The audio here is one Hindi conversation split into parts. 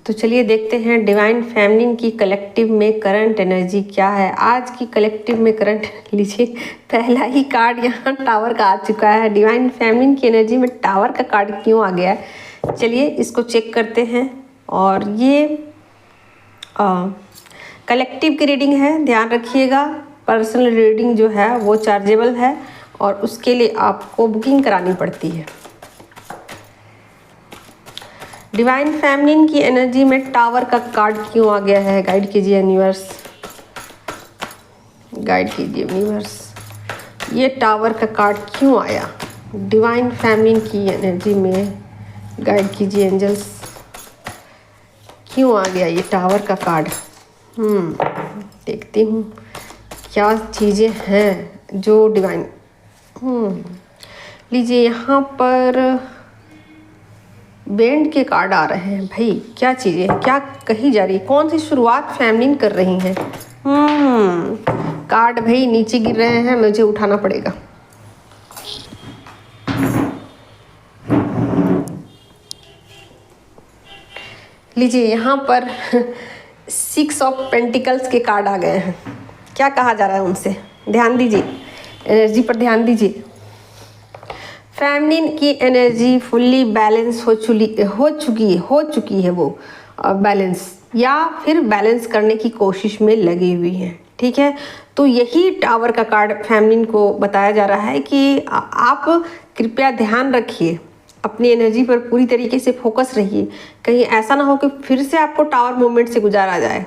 तो चलिए देखते हैं डिवाइन फेमिनिन की कलेक्टिव में करंट एनर्जी क्या है। आज की कलेक्टिव में करंट लीजिए, पहला ही कार्ड यहाँ टावर का आ चुका है। डिवाइन फेमिनिन की एनर्जी में टावर का कार्ड क्यों आ गया है, चलिए इसको चेक करते हैं। और ये कलेक्टिव की रीडिंग है, ध्यान रखिएगा। पर्सनल रीडिंग जो है वो चार्जेबल है और उसके लिए आपको बुकिंग करानी पड़ती है। डिवाइन फेमिनिन की एनर्जी में टावर का कार्ड क्यों आ गया है, गाइड कीजिए यूनिवर्स, गाइड कीजिए यूनिवर्स। ये टावर का कार्ड क्यों आया डिवाइन फेमिनिन की एनर्जी में, गाइड कीजिए एंजल्स, क्यों आ गया ये टावर का कार्ड। देखती हूँ क्या चीज़ें हैं जो डिवाइन लीजिए। यहाँ पर बैंड के कार्ड आ रहे हैं भाई, क्या चीज़ें, क्या कही जा रही है, कौन सी शुरुआत फेमिनिन कर रही हैं। कार्ड भाई नीचे गिर रहे हैं, मुझे उठाना पड़ेगा। लीजिए यहाँ पर 6 ऑफ पेंटिकल्स के कार्ड आ गए हैं। क्या कहा जा रहा है उनसे, ध्यान दीजिए, एनर्जी पर ध्यान दीजिए। फेमिनिन की एनर्जी फुल्ली बैलेंस हो चुकी है वो बैलेंस, या फिर बैलेंस करने की कोशिश में लगी हुई है। ठीक है, तो यही टावर का कार्ड फेमिनिन को बताया जा रहा है कि आप कृपया ध्यान रखिए, अपनी एनर्जी पर पूरी तरीके से फोकस रहिए। कहीं ऐसा ना हो कि फिर से आपको टावर मोमेंट से गुजारा जाए।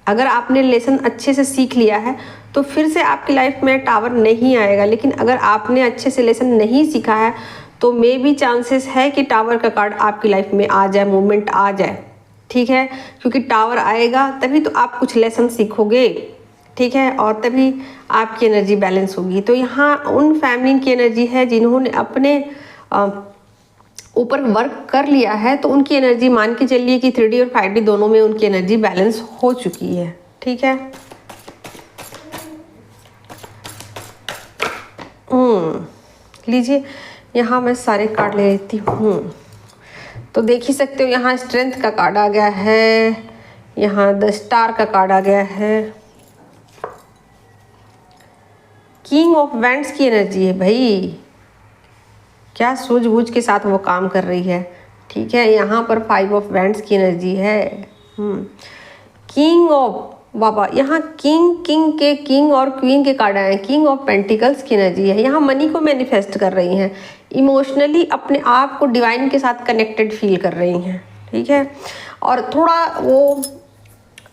अगर आपने लेसन अच्छे से सीख लिया है तो फिर से आपकी लाइफ में टावर नहीं आएगा, लेकिन अगर आपने अच्छे से लेसन नहीं सीखा है तो मे भी चांसेस है कि टावर का कार्ड आपकी लाइफ में आ जाए, मोमेंट आ जाए। ठीक है, क्योंकि टावर आएगा तभी तो आप कुछ लेसन सीखोगे। ठीक है, और तभी आपकी एनर्जी बैलेंस होगी। तो यहाँ उन फेमिनिन की एनर्जी है जिन्होंने अपने ऊपर वर्क कर लिया है, तो उनकी एनर्जी मान के चलिए कि 3D और 5D दोनों में उनकी एनर्जी बैलेंस हो चुकी है। ठीक है, लीजिए यहाँ मैं सारे कार्ड ले लेती हूँ। तो देख ही सकते हो यहाँ स्ट्रेंथ का कार्ड आ गया है, यहाँ द स्टार का कार्ड आ गया है, किंग ऑफ वैंड्स की एनर्जी है भाई, क्या सूझबूझ के साथ वो काम कर रही है। ठीक है, यहाँ पर 5 ऑफ वैंड्स की एनर्जी है। किंग ऑफ बाबा, यहाँ किंग और क्वीन के कार्ड आए हैं। किंग ऑफ पेंटिकल्स की एनर्जी है, यहाँ मनी को मैनिफेस्ट कर रही हैं, इमोशनली अपने आप को डिवाइन के साथ कनेक्टेड फील कर रही हैं। ठीक है, और थोड़ा वो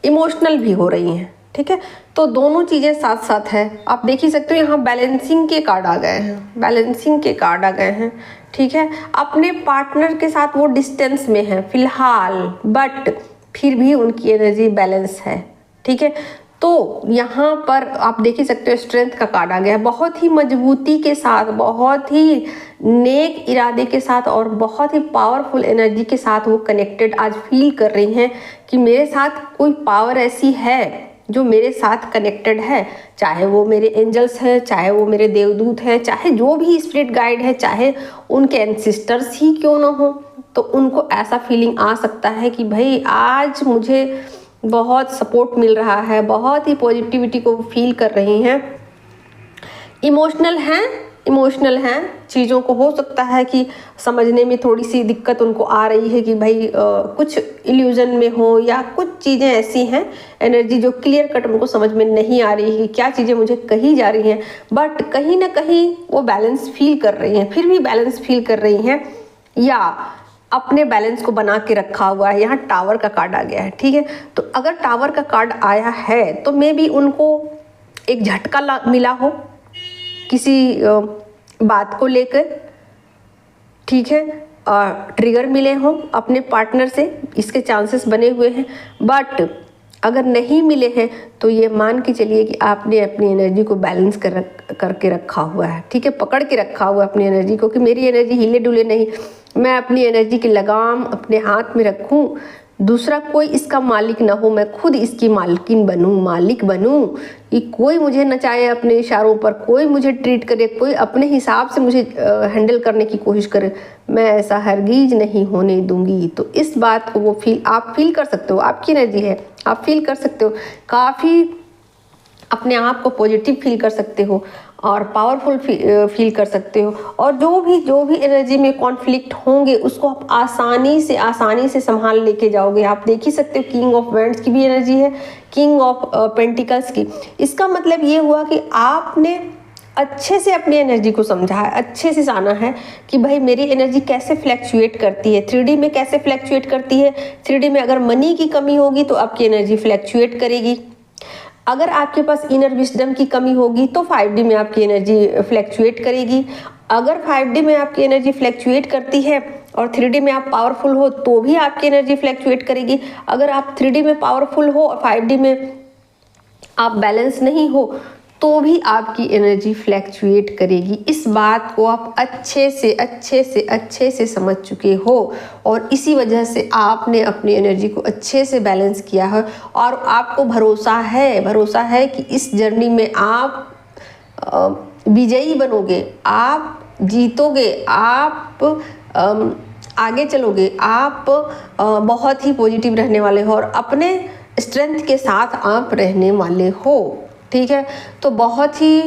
इमोशनल भी हो रही हैं। ठीक है, तो दोनों चीज़ें साथ साथ है। आप देख ही सकते हो यहाँ बैलेंसिंग के कार्ड आ गए हैं, बैलेंसिंग के कार्ड आ गए हैं। ठीक है, अपने पार्टनर के साथ वो डिस्टेंस में है फिलहाल, बट फिर भी उनकी एनर्जी बैलेंस है। ठीक है, तो यहाँ पर आप देख ही सकते हो स्ट्रेंथ का कार्ड आ गया है। बहुत ही मजबूती के साथ, बहुत ही नेक इरादे के साथ और बहुत ही पावरफुल एनर्जी के साथ वो कनेक्टेड आज फील कर रही हैं कि मेरे साथ कोई पावर ऐसी है जो मेरे साथ कनेक्टेड है, चाहे वो मेरे एंजल्स हैं, चाहे वो मेरे देवदूत हैं, चाहे जो भी स्पिरिट गाइड है, चाहे उनके एंसेस्टर्स ही क्यों ना हो, तो उनको ऐसा फीलिंग आ सकता है कि भाई आज मुझे बहुत सपोर्ट मिल रहा है, बहुत ही पॉजिटिविटी को फील कर रही हैं। इमोशनल हैं चीज़ों को, हो सकता है कि समझने में थोड़ी सी दिक्कत उनको आ रही है कि भाई कुछ इल्यूजन में हो, या कुछ चीज़ें ऐसी हैं एनर्जी जो क्लियर कट उनको समझ में नहीं आ रही है कि क्या चीज़ें मुझे कही जा रही हैं, बट कहीं ना कहीं वो बैलेंस फील कर रही हैं, फिर भी बैलेंस फील कर रही हैं, या अपने बैलेंस को बना के रखा हुआ है। यहाँ टावर का कार्ड आ गया है। ठीक है, तो अगर टावर का कार्ड आया है तो मे बी उनको एक झटका मिला हो किसी बात को लेकर। ठीक है, ट्रिगर मिले हों अपने पार्टनर से, इसके चांसेस बने हुए हैं। बट अगर नहीं मिले हैं तो ये मान के चलिए कि आपने अपनी एनर्जी को बैलेंस करके रखा हुआ है। ठीक है, पकड़ के रखा हुआ है अपनी एनर्जी को कि मेरी एनर्जी हिले डुले नहीं, मैं अपनी एनर्जी की लगाम अपने हाथ में रखूं, दूसरा कोई इसका मालिक ना हो, मैं खुद इसकी मालकिन बनूं, मालिक बनूं, कि कोई मुझे नचाए अपने इशारों पर, कोई मुझे ट्रीट करे, कोई अपने हिसाब से मुझे हैंडल करने की कोशिश करे, मैं ऐसा हरगिज नहीं होने दूंगी। तो इस बात को वो आप फील कर सकते हो, आपकी एनर्जी है, आप फील कर सकते हो, काफ़ी अपने आप को पॉजिटिव फील कर सकते हो और पावरफुल फील कर सकते हो। और जो भी एनर्जी में कॉन्फ्लिक्ट होंगे उसको आप आसानी से संभाल लेके जाओगे। आप देख ही सकते हो किंग ऑफ वैंड्स की भी एनर्जी है, किंग ऑफ पेंटिकल्स की। इसका मतलब ये हुआ कि आपने अच्छे से अपनी एनर्जी को समझा है, अच्छे से जाना है कि भाई मेरी एनर्जी कैसे फ्लैक्चुएट करती है, 3D में कैसे फ्लैक्चुएट करती है। 3D में अगर मनी की कमी होगी तो आपकी एनर्जी फ्लैक्चुएट करेगी, अगर आपके पास इनर विजडम की कमी होगी तो 5D में आपकी एनर्जी फ्लैक्चुएट करेगी। अगर 5D में आपकी एनर्जी फ्लैक्चुएट करती है और 3D में आप पावरफुल हो तो भी आपकी एनर्जी फ्लैक्चुएट करेगी। अगर आप 3D में पावरफुल हो और 5D में आप बैलेंस नहीं हो तो भी आपकी एनर्जी फ्लैक्चुएट करेगी। इस बात को आप अच्छे से समझ चुके हो और इसी वजह से आपने अपनी एनर्जी को अच्छे से बैलेंस किया है और आपको भरोसा है कि इस जर्नी में आप विजयी बनोगे, आप जीतोगे, आप आगे चलोगे, आप बहुत ही पॉजिटिव रहने वाले हो और अपने स्ट्रेंथ के साथ आप रहने वाले हो। ठीक है, तो बहुत ही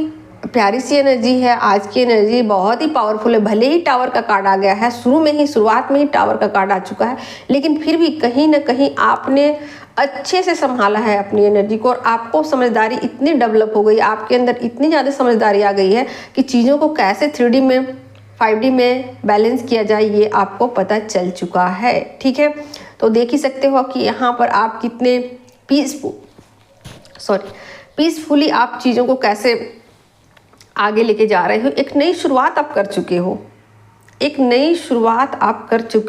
प्यारी सी एनर्जी है आज की एनर्जी, बहुत ही पावरफुल है। भले ही टावर का कार्ड आ गया है, शुरुआत में ही टावर का कार्ड आ चुका है, लेकिन फिर भी कहीं ना कहीं आपने अच्छे से संभाला है अपनी एनर्जी को और आपको समझदारी इतनी डेवलप हो गई, आपके अंदर इतनी ज़्यादा समझदारी आ गई है कि चीज़ों को कैसे 3D में 5D में बैलेंस किया जाए ये आपको पता चल चुका है। ठीक है, तो देख ही सकते हो कि यहाँ पर आप कितने पीसफुली आप चीज़ों को कैसे आगे लेके जा रहे हो। एक नई शुरुआत आप कर चुके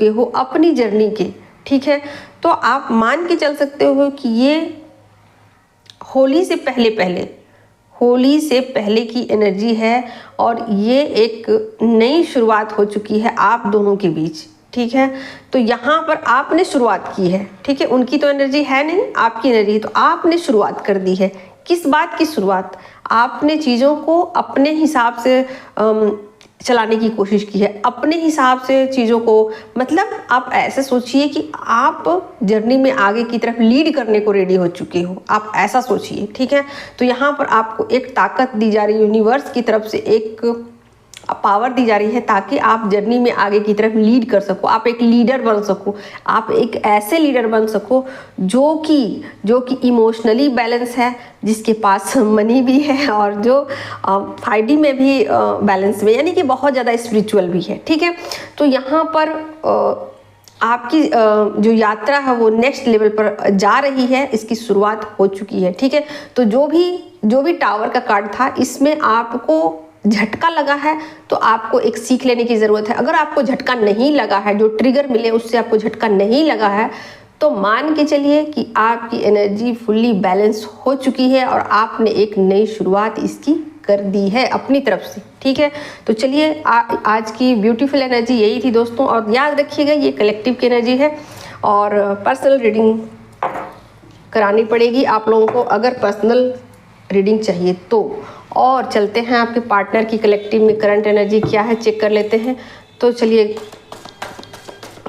हो, अपनी जर्नी के। ठीक है, तो आप मान के चल सकते हो कि ये होली से पहले की एनर्जी है और ये एक नई शुरुआत हो चुकी है आप दोनों के बीच। ठीक है, तो यहाँ पर आपने शुरुआत की है। ठीक है, उनकी तो एनर्जी है नहीं, आपकी एनर्जी, तो आपने शुरुआत कर दी है। किस बात की शुरुआत? आपने चीज़ों को अपने हिसाब से चलाने की कोशिश की है, अपने हिसाब से चीज़ों को, मतलब आप ऐसे सोचिए कि आप जर्नी में आगे की तरफ लीड करने को रेडी हो चुके हो, आप ऐसा सोचिए। ठीक है, तो यहाँ पर आपको एक ताकत दी जा रही है, यूनिवर्स की तरफ से एक पावर दी जा रही है ताकि आप जर्नी में आगे की तरफ लीड कर सको, आप एक लीडर बन सको, आप एक ऐसे लीडर बन सको जो कि इमोशनली बैलेंस है, जिसके पास मनी भी है और जो 5D में भी बैलेंस में, यानी कि बहुत ज़्यादा स्पिरिचुअल भी है। ठीक है, तो यहाँ पर आपकी जो यात्रा है वो नेक्स्ट लेवल पर जा रही है, इसकी शुरुआत हो चुकी है। ठीक है, तो जो भी टावर का कार्ड था इसमें आपको झटका लगा है तो आपको एक सीख लेने की ज़रूरत है। अगर आपको झटका नहीं लगा है, जो ट्रिगर मिले उससे आपको झटका नहीं लगा है, तो मान के चलिए कि आपकी एनर्जी फुल्ली बैलेंस हो चुकी है और आपने एक नई शुरुआत इसकी कर दी है अपनी तरफ से। ठीक है, तो चलिए आज की ब्यूटीफुल एनर्जी यही थी दोस्तों, और याद रखिएगा ये कलेक्टिव की एनर्जी है और पर्सनल रीडिंग करानी पड़ेगी आप लोगों को अगर पर्सनल रीडिंग चाहिए तो। और चलते हैं आपके पार्टनर की कलेक्टिव में करंट एनर्जी क्या है, चेक कर लेते हैं। तो चलिए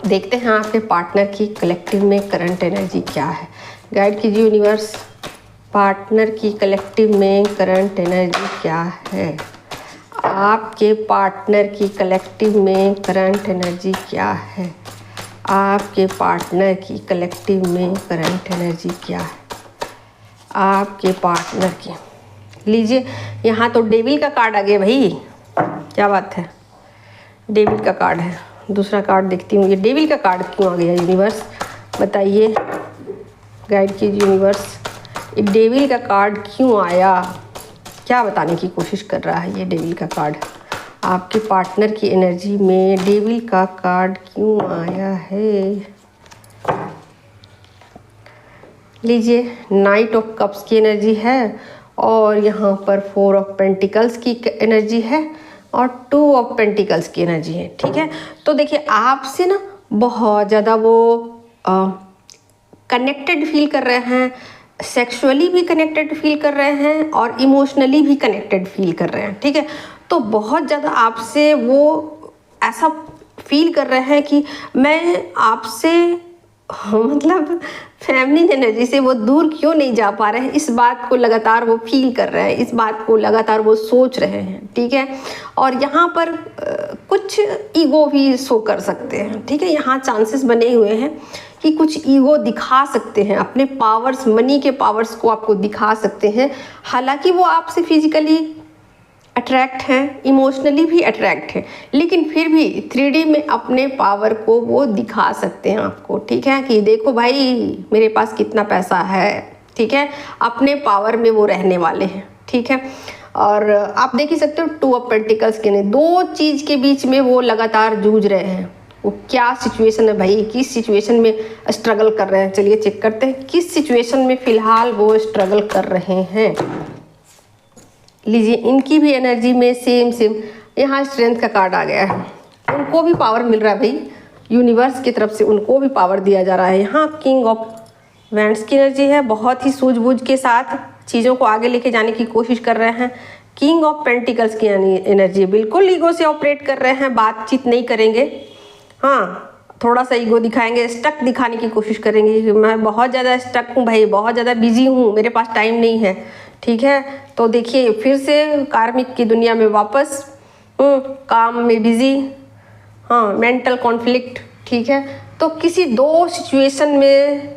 देखते हैं आपके पार्टनर की कलेक्टिव में करंट एनर्जी क्या है। गाइड कीजिए यूनिवर्स, पार्टनर की कलेक्टिव में करंट एनर्जी क्या है। आपके पार्टनर की कलेक्टिव में करंट एनर्जी क्या है। आपके पार्टनर की कलेक्टिव में करंट एनर्जी क्या है। आपके पार्टनर की, लीजिए यहाँ तो डेविल का कार्ड आ गया भाई, क्या बात है, डेविल का कार्ड है। दूसरा कार्ड देखती हूँ, ये डेविल का कार्ड क्यों आ गया यूनिवर्स, बताइए, गाइड कीजिए यूनिवर्स, ये डेविल का कार्ड क्यों आया, क्या बताने की कोशिश कर रहा है ये डेविल का कार्ड। आपके पार्टनर की एनर्जी में डेविल का कार्ड क्यों आया है। लीजिए, नाइट ऑफ कप्स की एनर्जी है और यहाँ पर 4 ऑफ पेंटिकल्स की एनर्जी है और 2 ऑफ पेंटिकल्स की एनर्जी है। ठीक है, तो देखिए आपसे ना बहुत ज़्यादा वो कनेक्टेड फील कर रहे हैं, सेक्सुअली भी कनेक्टेड फील कर रहे हैं और इमोशनली भी कनेक्टेड फील कर रहे हैं, ठीक है। तो बहुत ज़्यादा आपसे वो ऐसा फील कर रहे हैं कि मैं आपसे मतलब फेमिनिन एनर्जी से वो दूर क्यों नहीं जा पा रहे हैं, इस बात को लगातार वो फील कर रहे हैं, इस बात को लगातार वो सोच रहे हैं, ठीक है। और यहाँ पर कुछ ईगो भी शो कर सकते हैं, ठीक है। यहाँ चांसेस बने हुए हैं कि कुछ ईगो दिखा सकते हैं, अपने पावर्स, मनी के पावर्स को आपको दिखा सकते हैं। हालांकि वो आपसे फिजिकली अट्रैक्ट हैं, इमोशनली भी अट्रैक्ट हैं, लेकिन फिर भी 3D में अपने पावर को वो दिखा सकते हैं आपको, ठीक है, कि देखो भाई मेरे पास कितना पैसा है, ठीक है। अपने पावर में वो रहने वाले हैं, ठीक है। और आप देख ही सकते हो 2 ऑफ पेंटिकल्स के ने 2 चीज़ के बीच में वो लगातार जूझ रहे हैं। वो क्या सिचुएशन है भाई, किस सिचुएशन में स्ट्रगल कर रहे हैं, चलिए चेक करते हैं किस सिचुएशन में फ़िलहाल वो स्ट्रगल कर रहे हैं। लीजिए, इनकी भी एनर्जी में सेम यहाँ स्ट्रेंथ का कार्ड आ गया है। उनको भी पावर मिल रहा है भाई, यूनिवर्स की तरफ से उनको भी पावर दिया जा रहा है। यहाँ किंग ऑफ वैंड्स की एनर्जी है, बहुत ही सूझबूझ के साथ चीज़ों को आगे लेके जाने की कोशिश कर रहे हैं। किंग ऑफ पेंटिकल्स की एनर्जी, बिल्कुल ईगो से ऑपरेट कर रहे हैं, बातचीत नहीं करेंगे, हाँ थोड़ा सा ईगो दिखाएंगे, स्टक दिखाने की कोशिश करेंगे कि मैं बहुत ज़्यादा स्टक हूँ भाई, बहुत ज़्यादा बिजी हूँ, मेरे पास टाइम नहीं है, ठीक है। तो देखिए फिर से कार्मिक की दुनिया में वापस काम में बिजी, हाँ मेंटल कॉन्फ्लिक्ट, ठीक है। तो किसी 2 सिचुएशन में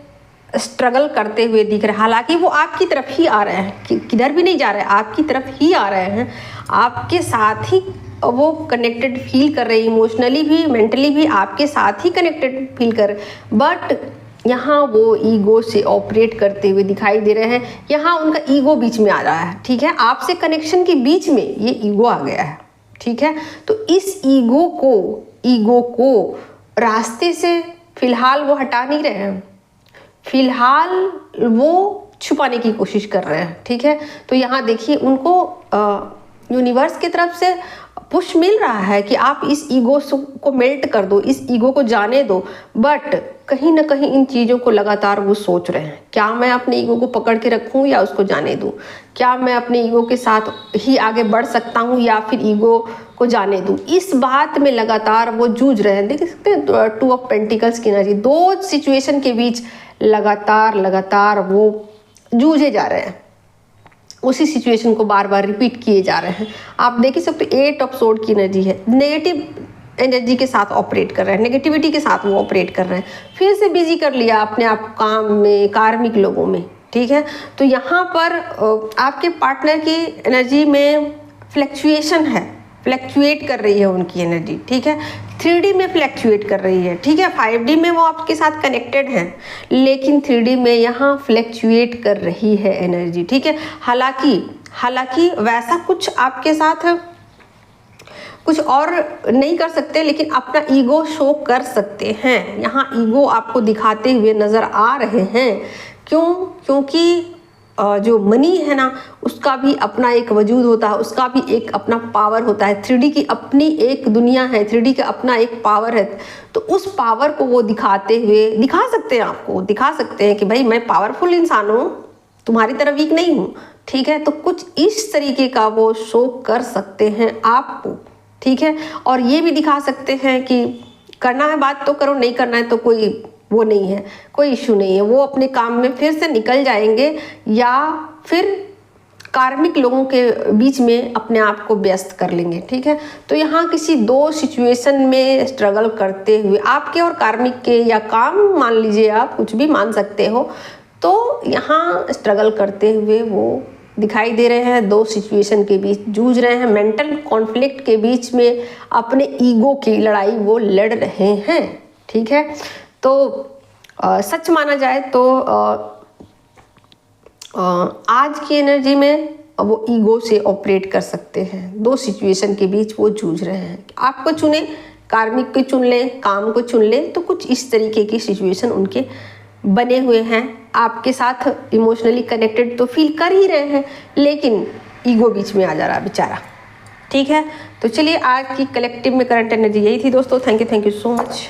स्ट्रगल करते हुए दिख रहे हैं। हालांकि वो आपकी तरफ ही आ रहे हैं, किधर भी नहीं जा रहे हैं, आपकी तरफ ही आ रहे हैं, आपके साथ ही वो कनेक्टेड फील कर रहे हैं, इमोशनली भी मेंटली भी आपके साथ ही कनेक्टेड फील कर रहे हैं। बट यहाँ वो ईगो से ऑपरेट करते हुए दिखाई दे रहे हैं, यहाँ उनका ईगो बीच में आ रहा है, ठीक है। आपसे कनेक्शन के बीच में ये ईगो आ गया है, ठीक है। तो इस ईगो को रास्ते से फिलहाल वो हटा नहीं रहे हैं, फिलहाल वो छुपाने की कोशिश कर रहे हैं, ठीक है। तो यहाँ देखिए उनको यूनिवर्स की तरफ से पुश मिल रहा है कि आप इस ईगो को मेल्ट कर दो, इस ईगो को जाने दो। बट कहीं ना कहीं इन चीज़ों को लगातार वो सोच रहे हैं, क्या मैं अपने ईगो को पकड़ के रखूं या उसको जाने दूं, क्या मैं अपने ईगो के साथ ही आगे बढ़ सकता हूं या फिर ईगो को जाने दूं। इस बात में लगातार वो जूझ रहे हैं। देख सकते हैं 2 ऑफ पेंटिकल्स की एनर्जी, 2 सिचुएशन के बीच लगातार वो जूझे जा रहे हैं, उसी सिचुएशन को बार बार रिपीट किए जा रहे हैं। आप देख ही सकते 8 ऑफ सोर्ड की एनर्जी है, नेगेटिव एनर्जी के साथ ऑपरेट कर रहे हैं, नेगेटिविटी के साथ वो ऑपरेट कर रहे हैं, फिर से बिजी कर लिया अपने आप काम में, कार्मिक लोगों में, ठीक है। तो यहाँ पर आपके पार्टनर की एनर्जी में फ्लैक्चुएशन है, फ्लैक्चुएट कर रही है उनकी एनर्जी, ठीक है। 3D में फ्लैक्चुएट कर रही है, ठीक है। 5D में वो आपके साथ कनेक्टेड हैं, लेकिन 3D में यहाँ फ्लैक्चुएट कर रही है एनर्जी, ठीक है। हालांकि वैसा कुछ आपके साथ कुछ और नहीं कर सकते, लेकिन अपना ईगो शो कर सकते हैं। यहाँ ईगो आपको दिखाते हुए नज़र आ रहे हैं। क्योंकि जो मनी है ना, उसका भी अपना एक वजूद होता है, उसका भी एक अपना पावर होता है। 3D की अपनी एक दुनिया है, 3D का अपना एक पावर है। तो उस पावर को वो दिखाते हुए दिखा सकते हैं, आपको दिखा सकते हैं कि भाई मैं पावरफुल इंसान हूँ, तुम्हारी तरह वीक नहीं हूँ, ठीक है। तो कुछ इस तरीके का वो शो कर सकते हैं आपको, ठीक है। और ये भी दिखा सकते हैं कि करना है बात तो करो, नहीं करना है तो कोई वो नहीं है, कोई इशू नहीं है। वो अपने काम में फिर से निकल जाएंगे या फिर कार्मिक लोगों के बीच में अपने आप को व्यस्त कर लेंगे, ठीक है। तो यहाँ किसी 2 सिचुएशन में स्ट्रगल करते हुए आपके और कार्मिक के, या काम मान लीजिए, आप कुछ भी मान सकते हो, तो यहाँ स्ट्रगल करते हुए वो दिखाई दे रहे हैं। 2 सिचुएशन के बीच जूझ रहे हैं, मेंटल कॉन्फ्लिक्ट के बीच में अपने ईगो की लड़ाई वो लड़ रहे हैं, ठीक है। तो सच माना जाए तो आज की एनर्जी में वो ईगो से ऑपरेट कर सकते हैं। 2 सिचुएशन के बीच वो जूझ रहे हैं, आपको चुने, कार्मिक को चुन लें, काम को चुन लें, तो कुछ इस तरीके की सिचुएशन उनके बने हुए हैं। आपके साथ इमोशनली कनेक्टेड तो फील कर ही रहे हैं, लेकिन ईगो बीच में आ जा रहा बेचारा, ठीक है। तो चलिए आज की कलेक्टिव में करंट एनर्जी यही थी दोस्तों। Thank you so much.